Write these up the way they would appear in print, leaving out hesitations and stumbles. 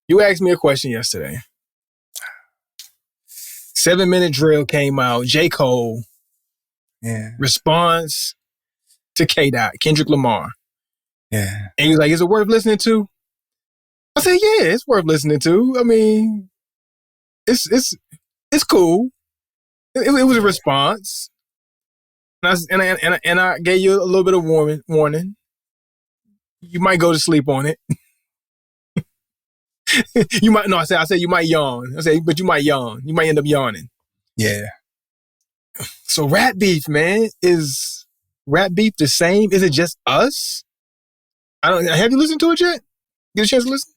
You asked me a question yesterday. 7-minute drill came out. J. Cole. Yeah. Response to K-Dot, Kendrick Lamar. Yeah. And he was like, is it worth listening to? I said, yeah, it's worth listening to. I mean, it's cool. It was a response. And I gave you a little bit of warning. You might go to sleep on it. I said you might yawn. I said, but you might yawn. You might end up yawning. Yeah. So rap beef, man, is rap beef the same? Is it just us? Have you listened to it yet? Get a chance to listen?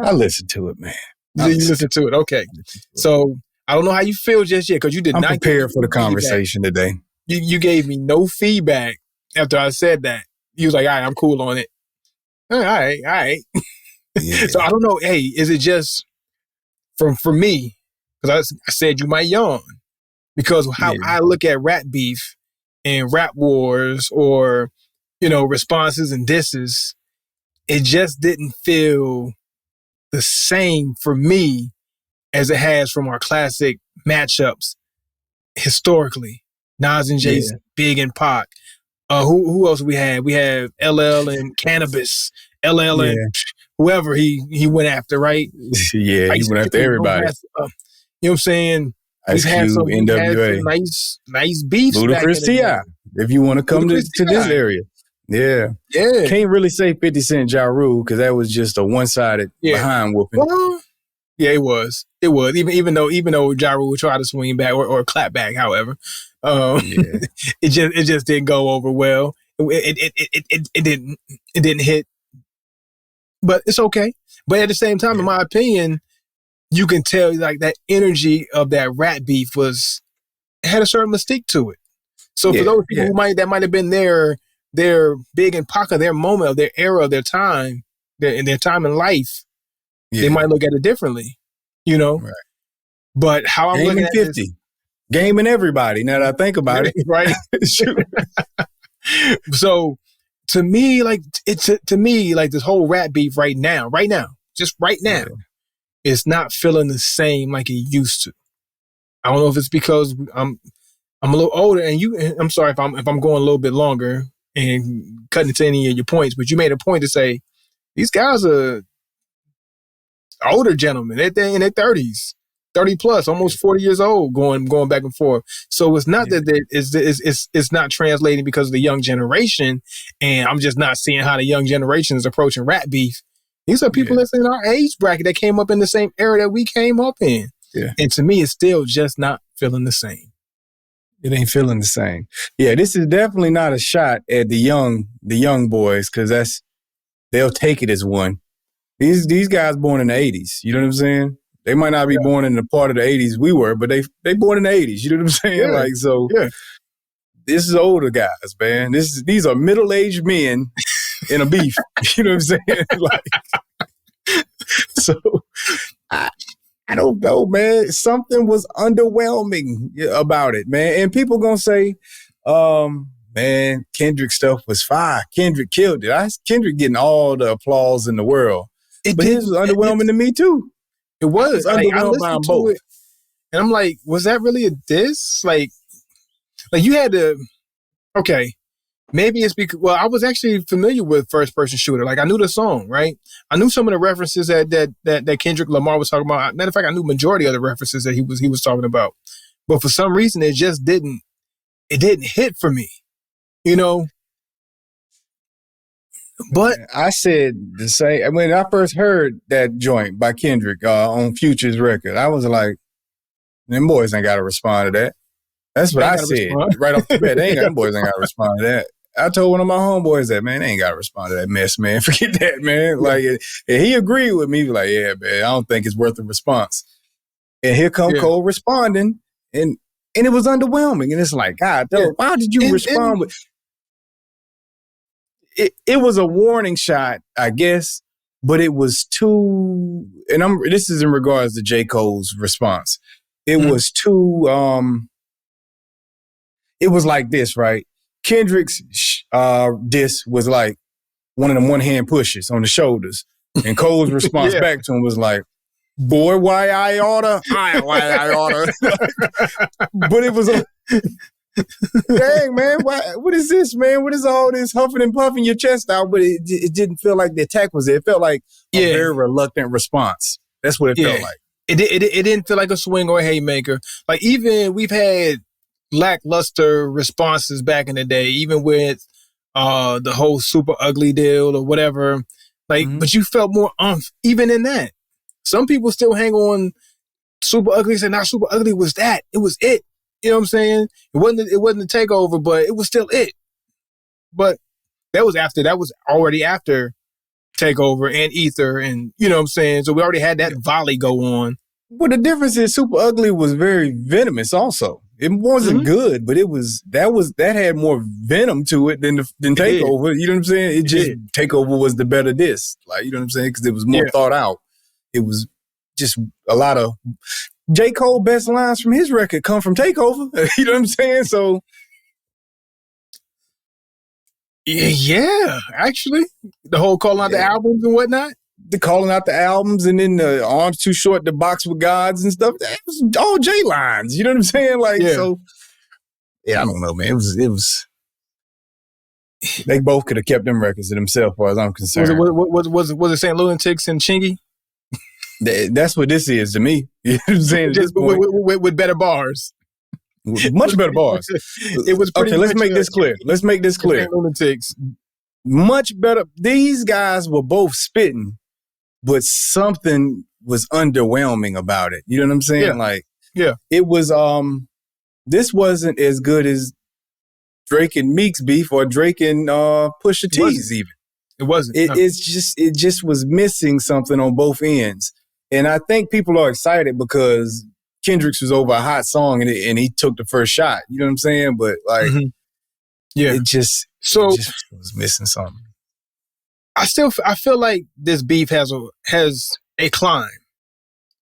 I listened to it, man. You listened to it. Okay. So I don't know how you feel just yet because you did I'm not. I'm prepared for the conversation today. You gave me no feedback after I said that. You was like, all right, I'm cool on it. All right. Yeah. So I don't know. Hey, is it just for me? Because I said you might yawn because how I look at rap beef and rap wars or responses and disses, it just didn't feel the same for me as it has from our classic matchups historically. Nas and Jay-Z, Big and Pac. Who else we had? We had LL and Cannabis. LL and whoever he went after, right? Yeah, he went after everybody. You know what I'm saying? Ice Cube, NWA. Nice beefs. Ludacris T.I. If you want to come to this area. Yeah. Can't really say 50 Cent Ja Rule because that was just a one-sided behind whooping. Well, yeah, it was. Even though Ja Rule tried to swing back or clap back, however, it just didn't go over well. It didn't hit, but it's okay. But at the same time, in my opinion, you can tell like that energy of that rap beef had a certain mystique to it. So for those people that might have been their Big and Pac, their moment of their era, of their time, their time in life, they might look at it differently, Right. But how I'm looking at 50. Gaming everybody, now that I think about it. Right. So to me, this whole rap beef right now, it's not feeling the same like it used to. I don't know if it's because I'm a little older, and I'm sorry if I'm going a little bit longer and cutting into any of your points, but you made a point to say these guys are older gentlemen. They're in their 30s, 30 plus, almost 40 years old, going back and forth. So it's not that it's not translating because of the young generation, and I'm just not seeing how the young generation is approaching rap beef. These are people that's in our age bracket that came up in the same era that we came up in. Yeah. And to me, it's still just not feeling the same. It ain't feeling the same. Yeah, this is definitely not a shot at the young boys because they'll take it as one. These guys born in the 80s. You know what I'm saying? They might not be born in the part of the 80s we were, but they born in the 80s. You know what I'm saying? This is older guys, man. These are middle-aged men in a beef. You know what I'm saying? So I don't know, man. Something was underwhelming about it, man. And people gonna say, man, Kendrick stuff was fire. Kendrick killed it. Kendrick getting all the applause in the world. But his was underwhelming to me too. It was. Underwhelmed by them both. And I'm like, was that really a diss? Like you had to, okay, maybe it's because, well, I was actually familiar with First Person Shooter. Like I knew the song, right? I knew some of the references that Kendrick Lamar was talking about. Matter of fact, I knew majority of the references that he was talking about. But for some reason, it just didn't hit for me, But I said the same. When I first heard that joint by Kendrick on Future's record, I was like, them boys ain't got to respond to that. That's what I said right off the bat. Them boys ain't got to respond to that. I told one of my homeboys that, man, they ain't got to respond to that mess, man. Forget that, man. Like, and he agreed with me. Like, yeah, man, I don't think it's worth a response. And here come Cole responding, and it was underwhelming. And it's like, God, why did you respond with... It was a warning shot, I guess, but it was too, and this is in regards to J. Cole's response. It was too, it was like this, right? Kendrick's diss was like one of them one-hand pushes on the shoulders. And Cole's response back to him was like, boy, why I oughta. But it was a dang, man, what is this, man? What is all this huffing and puffing your chest out? But it didn't feel like the attack was there. It felt like a very reluctant response. That's what it felt like. It didn't feel like a swing or a haymaker. Like, even we've had lackluster responses back in the day, even with the whole Super Ugly deal or whatever. Like, but you felt more even in that. Some people still hang on Super Ugly and say, "Not Super Ugly was that. It was it." You know what I'm saying? It wasn't a takeover, but it was still it. But that was already after Takeover and Ether, and you know what I'm saying? So we already had that volley go on. Well, the difference is Super Ugly was very venomous also. It wasn't good, but that had more venom to it than Takeover. You know what I'm saying? Takeover was the better diss. Like, you know what I'm saying? Because it was more thought out. It was just a lot of J. Cole best lines from his record come from Takeover. You know what I'm saying? So yeah, actually, the whole calling out the albums and whatnot. The calling out the albums, and then the arms too short to box with gods and stuff. That was all J lines. You know what I'm saying? Like, so I don't know, man. It was. They both could have kept them records to themselves, as far as I'm concerned. Was it St. Lunatics and Chingy? That's what this is to me. You know what I'm saying? Just with better bars. Much better bars. It was pretty. Okay, let's make this clear. St. Lunatics. Much better. These guys were both spitting, but something was underwhelming about it. You know what I'm saying? It was. This wasn't as good as Drake and Meek's beef or Drake and Pusha T's even. It wasn't. It just was missing something on both ends. And I think people are excited because Kendrick's was over a hot song and he took the first shot. You know what I'm saying? But it just was missing something. I feel like this beef has a climb,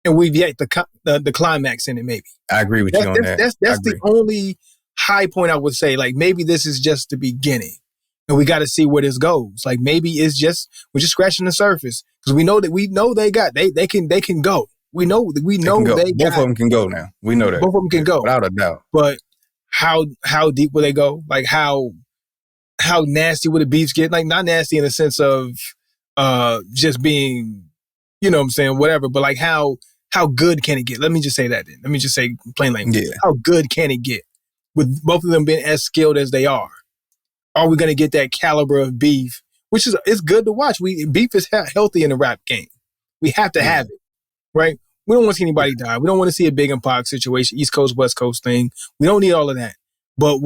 and we've yet the climax in it. Maybe I agree with you on that. That's the only high point I would say. Like, maybe this is just the beginning, and we got to see where this goes. Like, maybe we're just scratching the surface, because we know they can go. We know both of them can go now. We know that both of them can go without a doubt. But how deep will they go? Like, how nasty will the beefs get? Like, not nasty in the sense of just being, you know what I'm saying, whatever, but like how good can it get? Let me just say that then. Let me just say plain language. Yeah. How good can it get? With both of them being as skilled as they are we going to get that caliber of beef, which is it's good to watch. Beef is healthy in the rap game. We have to have it, right? We don't want to see anybody die. We don't want to see a Big and Pac situation, East Coast, West Coast thing. We don't need all of that. But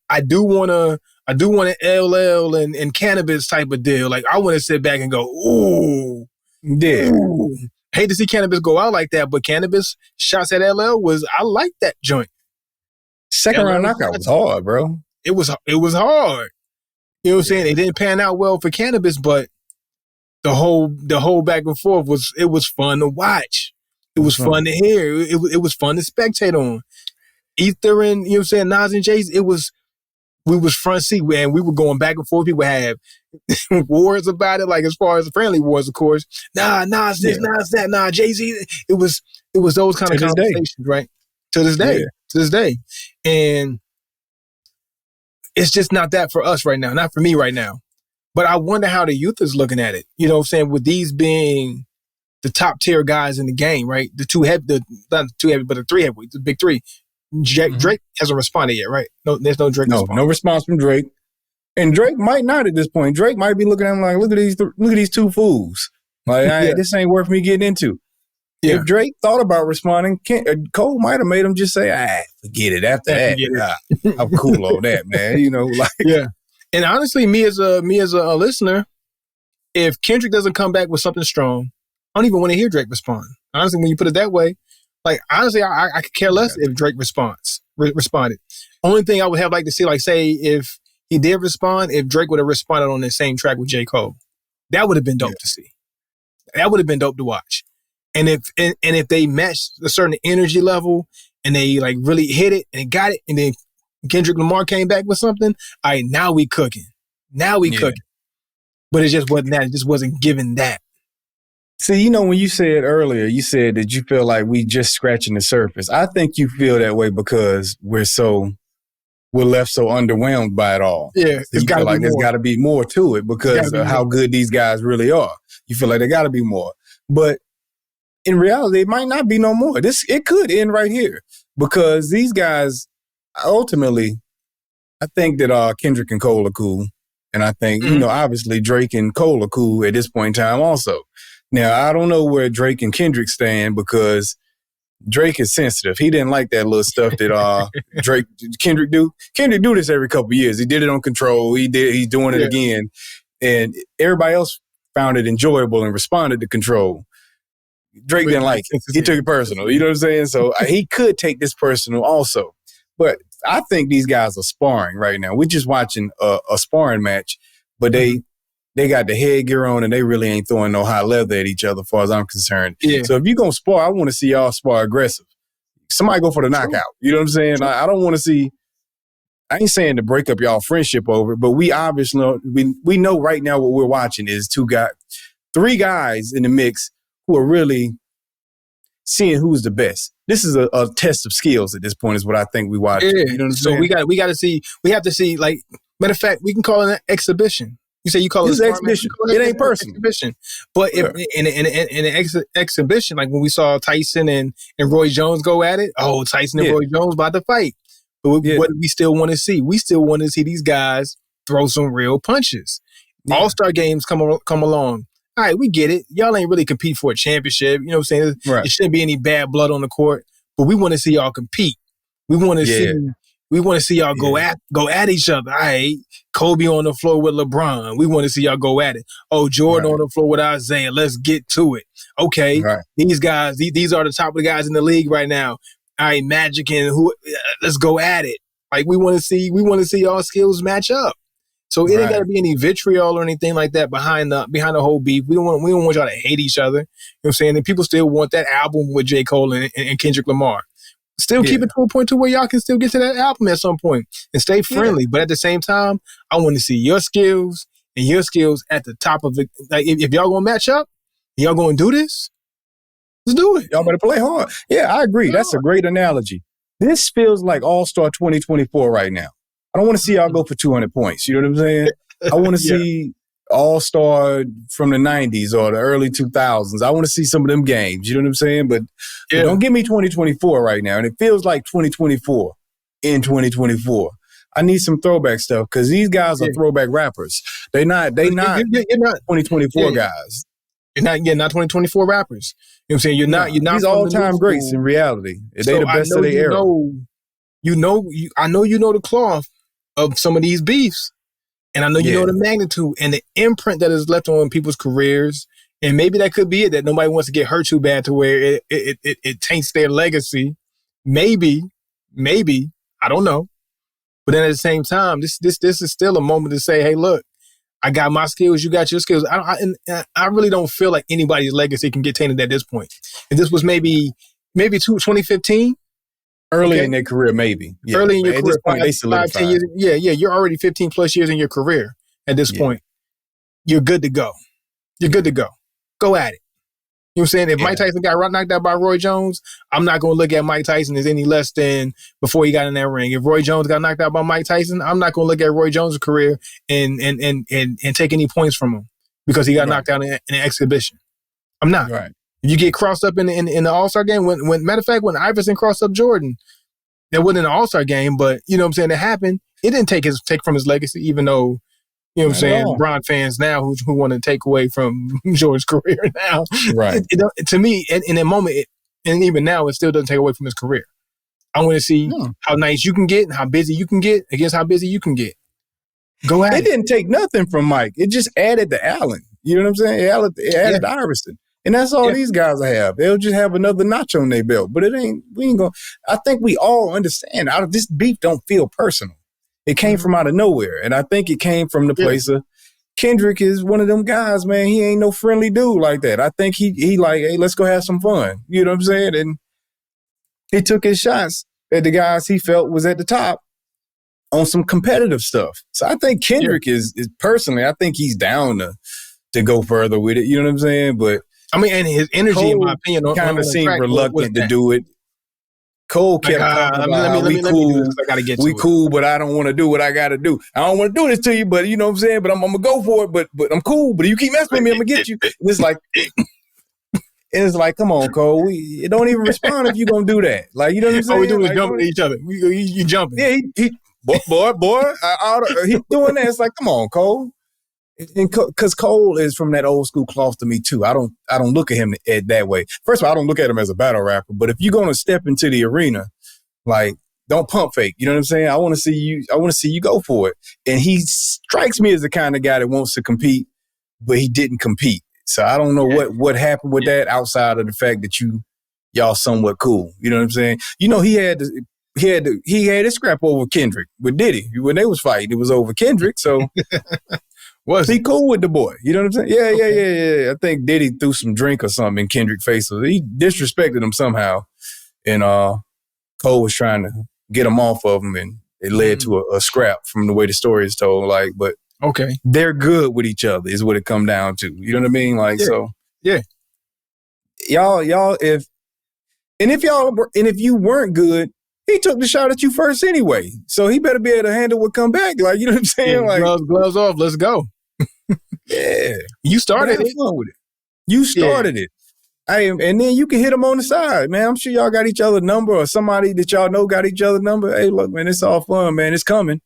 I do want an LL and Cannabis type of deal. Like, I want to sit back and go, ooh. Yeah. Ooh. Hate to see Cannabis go out like that, but Cannabis shots at LL I like that joint. Second round knockout was hard, bro. It was hard. You know what I'm saying? It didn't pan out well for Cannabis, but the whole back and forth was fun to watch. It was fun to hear. It was fun to spectate on. Ether and, you know what I'm saying, Nas and Jay, we was front seat, and we were going back and forth. People have wars about it, like, as far as friendly wars, of course. Nas this, Nas that, Jay-Z. It was those kind of conversations, right? To this day. Yeah. To this day. And it's just not that for us right now, not for me right now. But I wonder how the youth is looking at it. You know what I'm saying? With these being the top tier guys in the game, right? Not the two heavy, but the three heavyweights, the big three. Drake hasn't responded yet, right? No, there's no Drake. No response from Drake. And Drake might not at this point. Drake might be looking at him like, look at these two fools. Like, this ain't worth me getting into. Yeah. If Drake thought about responding, Cole might have made him just say, forget it. After that, I'm cool on that, man. You know, like, yeah. And honestly, me as a listener, if Kendrick doesn't come back with something strong, I don't even want to hear Drake respond. Honestly, when you put it that way, like, honestly, I could care less if Drake responded. Only thing I would have liked to see, like, say, if he did respond, if Drake would have responded on the same track with J. Cole, that would have been dope to see. That would have been dope to watch. And if they matched a certain energy level and they, like, really hit it and got it, and then Kendrick Lamar came back with something, all right, now we cooking. Now we cooking. But it just wasn't that. It just wasn't given that. See, when you said earlier, you said that you feel like we just scratching the surface. I think you feel that way because we're left so underwhelmed by it all. Yeah, So it's you got feel to be like there's more. got to be more to it It's got to because be of how more. good these guys really are. You feel like there got to be more. But in reality, it might not be no more. It could end right here because these guys, ultimately, I think that Kendrick and Cole are cool. And I think, obviously Drake and Cole are cool at this point in time also. Now, I don't know where Drake and Kendrick stand because Drake is sensitive. He didn't like that little stuff that Kendrick do. Kendrick do this every couple of years. He did it on Control. He's doing it again. And everybody else found it enjoyable and responded to Control. Drake didn't like it. He took it personal. You know what I'm saying? So he could take this personal also. But I think these guys are sparring right now. We're just watching a sparring match, but they got the headgear on and they really ain't throwing no high leather at each other as far as I'm concerned. Yeah. So if you're going to spar, I want to see y'all spar aggressive. Somebody go for the knockout. You know what I'm saying? I don't want to see, I ain't saying to break up y'all friendship over it, but we obviously, we know right now what we're watching is three guys in the mix who are really seeing who's the best. This is a test of skills at this point is what I think we watch. Yeah. You know what I'm so saying? we got to see, we have to see, like, matter of fact, we can call it an exhibition. You say you call it an exhibition. It ain't personal. Exhibition. But if in an exhibition, like when we saw Tyson and Roy Jones go at it, Tyson and Roy Jones about to fight. But what do we still want to see? We still want to see these guys throw some real punches. Yeah. All-Star games come along. All right, we get it. Y'all ain't really compete for a championship. You know what I'm saying? Right. There shouldn't be any bad blood on the court. But we want to see y'all compete. We want to see y'all go at each other. All right, Kobe on the floor with LeBron. We want to see y'all go at it. Oh, Jordan on the floor with Isaiah. Let's get to it. Okay, these guys, these are the top of the guys in the league right now. All right, Magic and let's go at it. Like we want to see y'all skills match up. So it ain't got to be any vitriol or anything like that behind the whole beef. We don't want y'all to hate each other. You know what I'm saying? And people still want that album with J. Cole and Kendrick Lamar. Still keep it to a point to where y'all can still get to that album at some point and stay friendly. Yeah. But at the same time, I want to see your skills and your skills at the top of it. Like if y'all gonna match up, y'all gonna do this, let's do it. Y'all better play hard. Yeah, I agree. That's a great analogy. This feels like All-Star 2024 right now. I don't want to see y'all go for 200 points. You know what I'm saying? I want to see All-Star from the 90s or the early 2000s. I want to see some of them games. You know what I'm saying? But don't give me 2024 right now. And it feels like 2024 in 2024. I need some throwback stuff because these guys are throwback rappers. You're not 2024 guys. You're not 2024 rappers. You know what I'm saying? You're not these all-time greats in reality. They the best of their era. I know you know the cloth of some of these beefs. And I know you know the magnitude and the imprint that is left on people's careers. And maybe that could be it, that nobody wants to get hurt too bad to where it taints their legacy. Maybe, I don't know. But then at the same time, this is still a moment to say, hey, look, I got my skills, you got your skills. I really don't feel like anybody's legacy can get tainted at this point. If this was maybe 2015, early in their career, maybe. Yeah. Early in your career, this point, they solidified. 5, 10 years. Yeah, you're already 15 plus years in your career at this point. You're good to go. Go at it. You know what I'm saying? If Mike Tyson got knocked out by Roy Jones, I'm not going to look at Mike Tyson as any less than before he got in that ring. If Roy Jones got knocked out by Mike Tyson, I'm not going to look at Roy Jones' career and take any points from him because he got knocked out in an exhibition. I'm not. Right. If you get crossed up in the All-Star game, when matter of fact, when Iverson crossed up Jordan, it wasn't an All-Star game, but you know what I'm saying, it happened. It didn't take from his legacy, even though, you know what I'm saying, LeBron fans now who want to take away from Jordan's career now. Right. To me, in that moment, and even now, it still doesn't take away from his career. I want to see how nice you can get and how busy you can get against how busy you can get. Go ahead. It didn't take nothing from Mike. It just added to Allen. You know what I'm saying? It added to Iverson. And that's all these guys have. They'll just have another notch on their belt. But we ain't going to. I think we all understand. This beef don't feel personal. It came from out of nowhere. And I think it came from the place of Kendrick is one of them guys, man. He ain't no friendly dude like that. I think he like, hey, let's go have some fun. You know what I'm saying? And he took his shots at the guys he felt was at the top on some competitive stuff. So I think Kendrick is personally, I think he's down to go further with it. You know what I'm saying? But I mean, and his energy, Cole in my opinion, kind of the seemed track reluctant to do it. Cole kept talking about let me do this. I gotta get to it. Cool, but I don't want to do what I got to do. I don't want to do this to you, but you know what I'm saying. But I'm gonna go for it. But I'm cool. But you keep messing with me, I'm gonna get you. It's like, come on, Cole. You don't even respond if you gonna do that. Like, you know what I'm saying? All we do is like, jump at each other. You jumping? Yeah, he boy. He doing that. It's like, come on, Cole. And because Cole is from that old school cloth to me too. I don't look at him that way. First of all, I don't look at him as a battle rapper. But if you're gonna step into the arena, like, don't pump fake. You know what I'm saying? I want to see you go for it. And he strikes me as the kind of guy that wants to compete, but he didn't compete. So I don't know what happened with that outside of the fact that y'all somewhat cool. You know what I'm saying? You know, he had his scrap over Kendrick with Diddy when they was fighting. It was over Kendrick. So. Was he cool with the boy? You know what I'm saying? Yeah. I think Diddy threw some drink or something in Kendrick's face. So he disrespected him somehow. And Cole was trying to get him off of him, and it led to a scrap from the way the story is told. Like, but they're good with each other is what it come down to. You know what I mean? Like, so y'all, if you weren't good, he took the shot at you first anyway. So he better be able to handle what come back. Like, you know what I'm saying? Yeah, like, gloves off, let's go. Yeah. You started it. Fun with it. You started it. Hey, and then you can hit them on the side, man. I'm sure y'all got each other number, or somebody that y'all know got each other number. Hey, look, man, it's all fun, man. It's coming.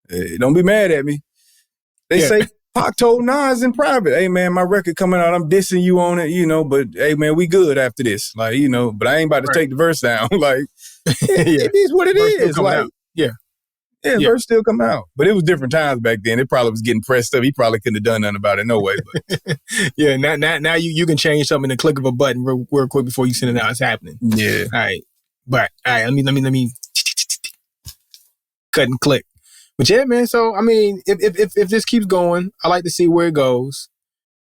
Hey, don't be mad at me. They say Pac told Nas in private, hey, man, my record coming out. I'm dissing you on it, you know, but hey, man, we good after this. Like, you know, but I ain't about to take the verse down. Like, it is what it is. Like, verse still come out. But it was different times back then. It probably was getting pressed up. He probably couldn't have done nothing about it no way. But now you can change something in the click of a button real quick before you send it out. It's happening. Yeah. All right. But all right, let me cut and click. But yeah, man. So I mean, if this keeps going, I like to see where it goes.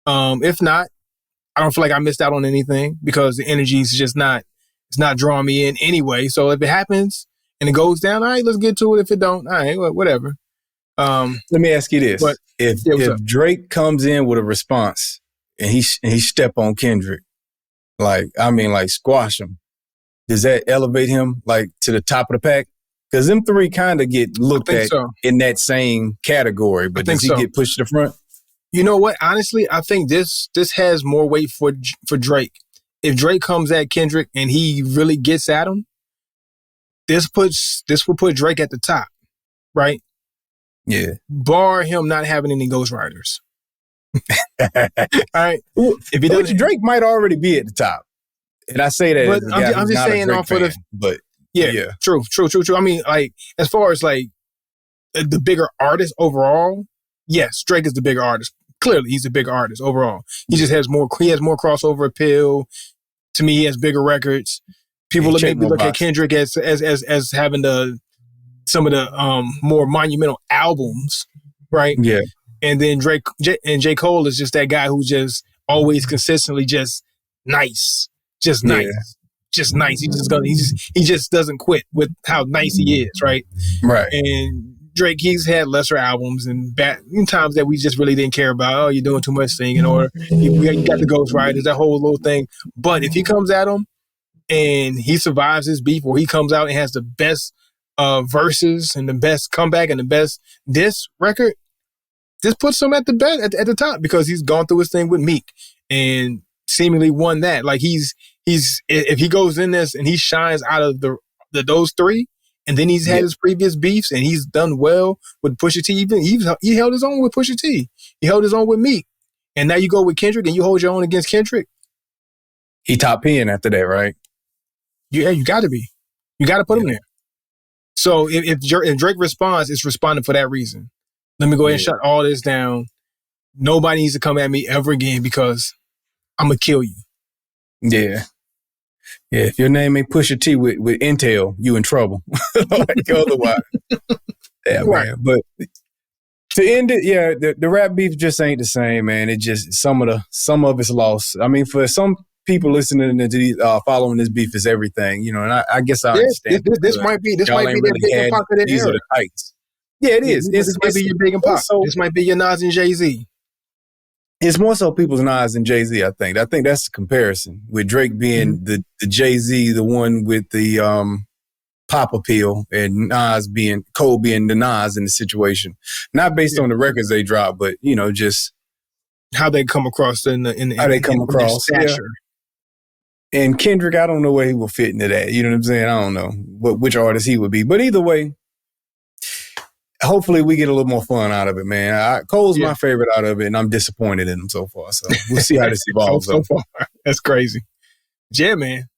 If not, I don't feel like I missed out on anything because the energy is just not. It's not drawing me in anyway. So if it happens and it goes down, all right, let's get to it. If it don't, all right, whatever. Let me ask you this: if Drake comes in with a response and he step on Kendrick, like squash him, does that elevate him like to the top of the pack? Because them three kind of get looked at in that same category, but does he get pushed to the front? You know what? Honestly, I think this has more weight for Drake. If Drake comes at Kendrick and he really gets at him, this will put Drake at the top, right? Yeah. Bar him not having any ghostwriters. All right. If he doesn't, Drake might already be at the top, and I say that as a guy I'm just saying off of but yeah, true. I mean, like, as far as like the bigger artist overall, yes, Drake is the bigger artist. Clearly, he's a bigger artist overall. He just has more. He has more crossover appeal. To me, he has bigger records. People look at Kendrick as having some of the more monumental albums, right? Yeah. And then J. Cole is just that guy who's just always consistently just nice, just nice. Yeah. Just nice. He just doesn't quit with how nice he is, right? Right. And Drake, he's had lesser albums and times that we just really didn't care about. Oh, you're doing too much singing, or you got the ghostwriters, that whole little thing. But if he comes at him and he survives his beef, or he comes out and has the best verses and the best comeback and the best diss record, this puts him at the top because he's gone through his thing with Meek and seemingly won that. Like he's if he goes in this and he shines out of those three, and then he's had his previous beefs and he's done well with Pusha T. Even he held his own with Pusha T. He held his own with Meek, and now you go with Kendrick and you hold your own against Kendrick. He top 10 after that, right? Yeah, you got to be. You got to put him there. So if Drake responds, it's responding for that reason. Let me go ahead and shut all this down. Nobody needs to come at me ever again because I'm going to kill you. Yeah. Yeah, if your name ain't Pusha T with Intel, you in trouble. Like otherwise. Yeah, right. Man. But to end it, the rap beef just ain't the same, man. It just some of it's lost. I mean, for some people listening to these, following this beef is everything, you know. And I guess I understand. This might be their big and Pac of their These era. are the heights. Yeah, it is. This might be your big and Pac. This might be your Nas and Jay-Z. It's more so people's Nas than Jay-Z, I think. I think that's the comparison, with Drake being the Jay-Z, the one with the pop appeal, and Cole being the Nas in the situation. Not based on the records they drop, but, just how they come across in how they come across. Yeah. And Kendrick, I don't know where he will fit into that. You know what I'm saying? I don't know which artist he would be. But either way, hopefully we get a little more fun out of it, man. Cole's my favorite out of it, and I'm disappointed in him so far. So we'll see how this evolves. so far. That's crazy. Yeah, man.